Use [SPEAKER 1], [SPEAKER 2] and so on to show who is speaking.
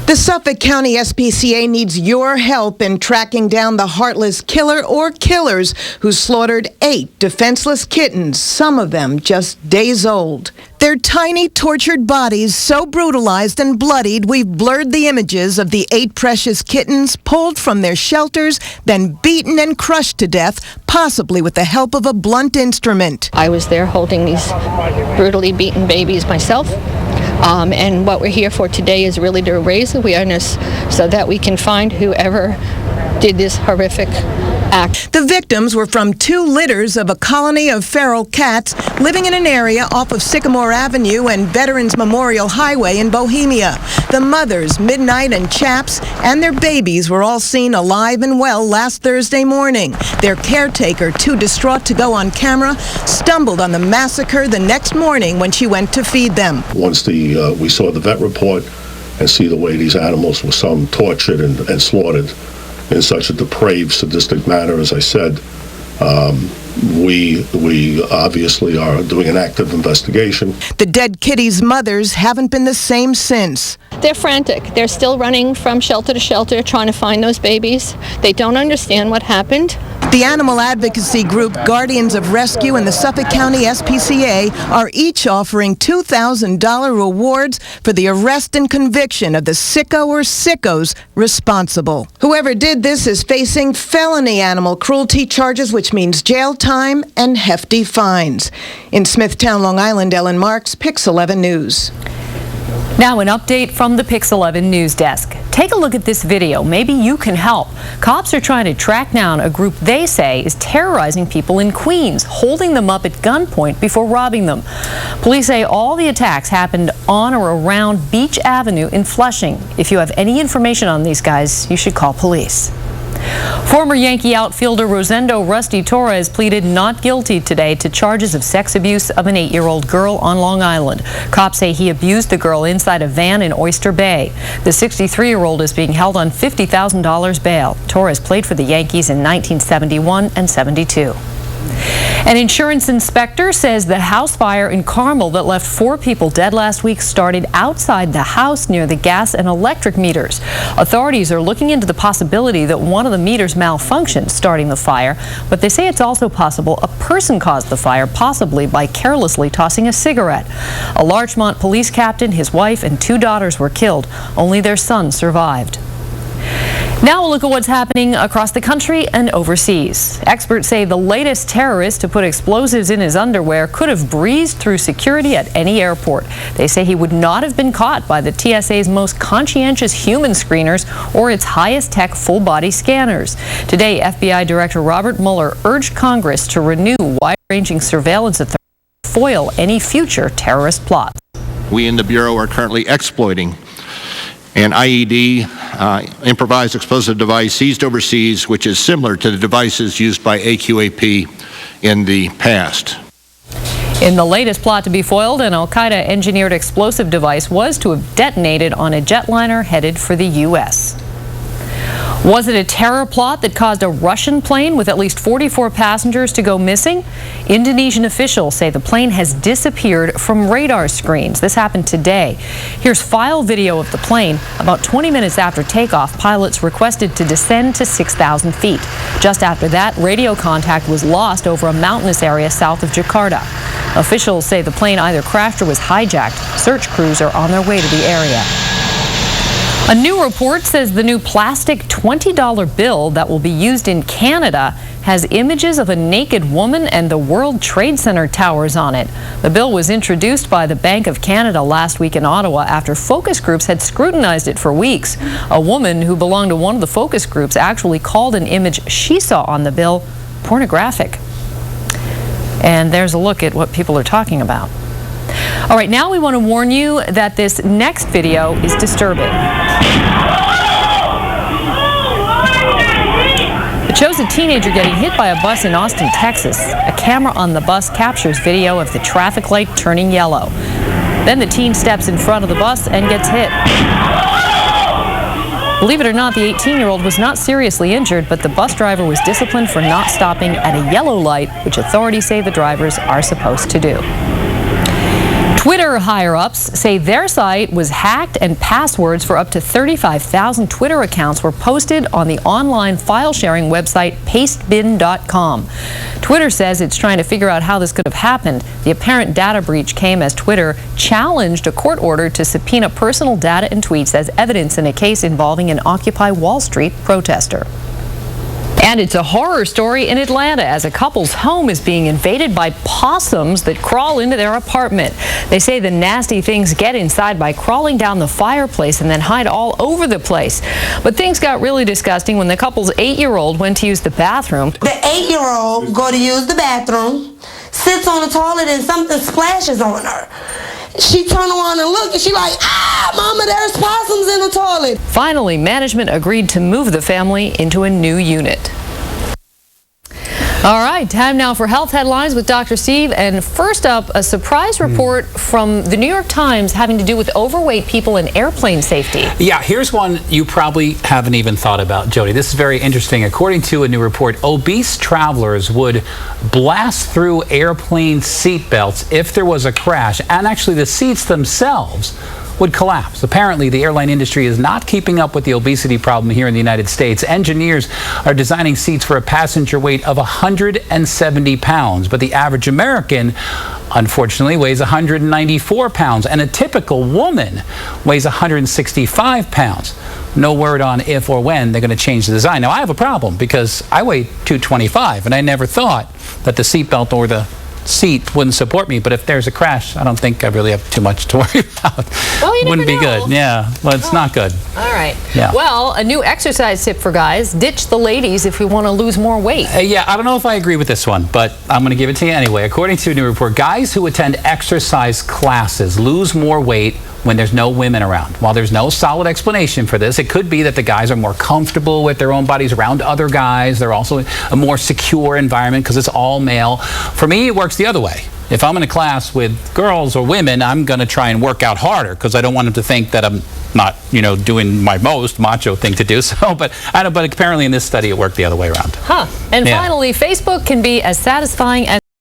[SPEAKER 1] The Suffolk County SPCA needs your help in tracking down the heartless killer or killers who slaughtered 8 defenseless kittens, some of them just days old. Their tiny, tortured bodies so brutalized and bloodied, we've blurred the images of the 8 precious kittens pulled from their shelters, then beaten and crushed to death, possibly with the help of a blunt instrument.
[SPEAKER 2] I was there holding these brutally beaten babies myself. And what we're here for today is really to raise awareness so that we can find whoever did this horrific act.
[SPEAKER 1] The victims were from 2 litters of a colony of feral cats living in an area off of Sycamore Avenue and Veterans Memorial Highway in Bohemia. The mothers, Midnight and Chaps, and their babies were all seen alive and well last Thursday morning. Their caretaker, too distraught to go on camera, stumbled on the massacre the next morning when she went to feed them.
[SPEAKER 3] Once we saw the vet report and see the way these animals were some tortured and slaughtered in such a depraved, sadistic manner, as I said, we obviously are doing an active investigation.
[SPEAKER 1] The dead kitties' mothers haven't been the same since.
[SPEAKER 2] They're frantic. They're still running from shelter to shelter trying to find those babies. They don't understand what happened.
[SPEAKER 1] The animal advocacy group Guardians of Rescue and the Suffolk County SPCA are each offering $2,000 rewards for the arrest and conviction of the sicko or sickos responsible. Whoever did this is facing felony animal cruelty charges, which means jail time and hefty fines. In Smithtown, Long Island, Ellen Marks, Pix 11 News.
[SPEAKER 4] Now an update from the Pix 11 news desk. Take a look at this video. Maybe you can help. Cops are trying to track down a group they say is terrorizing people in Queens, holding them up at gunpoint before robbing them. Police say all the attacks happened on or around Beach Avenue in Flushing. If you have any information on these guys, you should call police. Former Yankee outfielder Rosendo "Rusty" Torres pleaded not guilty today to charges of sex abuse of an 8-year-old girl on Long Island. Cops say he abused the girl inside a van in Oyster Bay. The 63-year-old is being held on $50,000 bail. Torres played for the Yankees in 1971 and 72. An insurance inspector says the house fire in Carmel that left 4 people dead last week started outside the house near the gas and electric meters. Authorities are looking into the possibility that one of the meters malfunctioned, starting the fire, but they say it's also possible a person caused the fire, possibly by carelessly tossing a cigarette. A Larchmont police captain, his wife, and 2 daughters were killed. Only their son survived. Now we'll look at what's happening across the country and overseas. Experts say the latest terrorist to put explosives in his underwear could have breezed through security at any airport. They say he would not have been caught by the TSA's most conscientious human screeners or its highest tech full-body scanners. Today, FBI Director Robert Mueller urged Congress to renew wide-ranging surveillance authority to foil any future terrorist plots.
[SPEAKER 5] We in the Bureau are currently exploiting an IED, improvised explosive device seized overseas, which is similar to the devices used by AQAP in the past.
[SPEAKER 4] In the latest plot to be foiled, an al-Qaeda engineered explosive device was to have detonated on a jetliner headed for the U.S. Was it a terror plot that caused a Russian plane with at least 44 passengers to go missing? Indonesian officials say the plane has disappeared from radar screens. This happened today. Here's file video of the plane. About 20 minutes after takeoff, pilots requested to descend to 6,000 feet. Just after that, radio contact was lost over a mountainous area south of Jakarta. Officials say the plane either crashed or was hijacked. Search crews are on their way to the area. A new report says the new plastic $20 bill that will be used in Canada has images of a naked woman and the World Trade Center towers on it. The bill was introduced by the Bank of Canada last week in Ottawa after focus groups had scrutinized it for weeks. A woman who belonged to one of the focus groups actually called an image she saw on the bill pornographic. And there's a look at what people are talking about. All right, now we want to warn you that this next video is disturbing. It shows a teenager getting hit by a bus in Austin, Texas. A camera on the bus captures video of the traffic light turning yellow. Then the teen steps in front of the bus and gets hit. Believe it or not, the 18-year-old was not seriously injured, but the bus driver was disciplined for not stopping at a yellow light, which authorities say the drivers are supposed to do. Twitter higher-ups say their site was hacked and passwords for up to 35,000 Twitter accounts were posted on the online file-sharing website pastebin.com. Twitter says it's trying to figure out how this could have happened. The apparent data breach came as Twitter challenged a court order to subpoena personal data and tweets as evidence in a case involving an Occupy Wall Street protester. And it's a horror story in Atlanta as a couple's home is being invaded by possums that crawl into their apartment. They say the nasty things get inside by crawling down the fireplace and then hide all over the place. But things got really disgusting when the couple's 8-year-old went to use the bathroom.
[SPEAKER 6] The 8-year-old go to use the bathroom, sits on the toilet, and something splashes on her. She turned around and looked, and she like, ah, Mama, there's possums in the toilet.
[SPEAKER 4] Finally, management agreed to move the family into a new unit. All right, time now for health headlines with Dr. Steve. And first up, a surprise report from the New York Times having to do with overweight people and airplane safety.
[SPEAKER 7] Yeah, here's one you probably haven't even thought about, Jody. This is very interesting. According to a new report, obese travelers would blast through airplane seat belts if there was a crash, and actually the seats themselves would collapse. Apparently, the airline industry is not keeping up with the obesity problem here in the United States. Engineers are designing seats for a passenger weight of 170 pounds, but the average American, unfortunately, weighs 194 pounds, and a typical woman weighs 165 pounds. No word on if or when they're going to change the design. Now, I have a problem because I weigh 225, and I never thought that the seatbelt or the seat wouldn't support me, but if there's a crash, I don't think I really have too much to worry about.
[SPEAKER 4] Well, you
[SPEAKER 7] wouldn't
[SPEAKER 4] never
[SPEAKER 7] be
[SPEAKER 4] know.
[SPEAKER 7] good. Yeah, well, it's not good.
[SPEAKER 4] All right.
[SPEAKER 7] Yeah.
[SPEAKER 4] Well, a new exercise tip for guys: ditch the ladies if we want to lose more weight.
[SPEAKER 7] Yeah, I don't know if I agree with this one, but I'm going to give it to you anyway. According to a new report, guys who attend exercise classes lose more weight when there's no women around. While there's no solid explanation for this, it could be that the guys are more comfortable with their own bodies around other guys. They're also a more secure environment because it's all male. For me, it works the other way. If I'm in a class with girls or women, I'm going to try and work out harder because I don't want them to think that I'm not, doing my most macho thing to do. So, but apparently in this study, it worked the other way around.
[SPEAKER 4] Huh. And finally, Facebook can be as satisfying as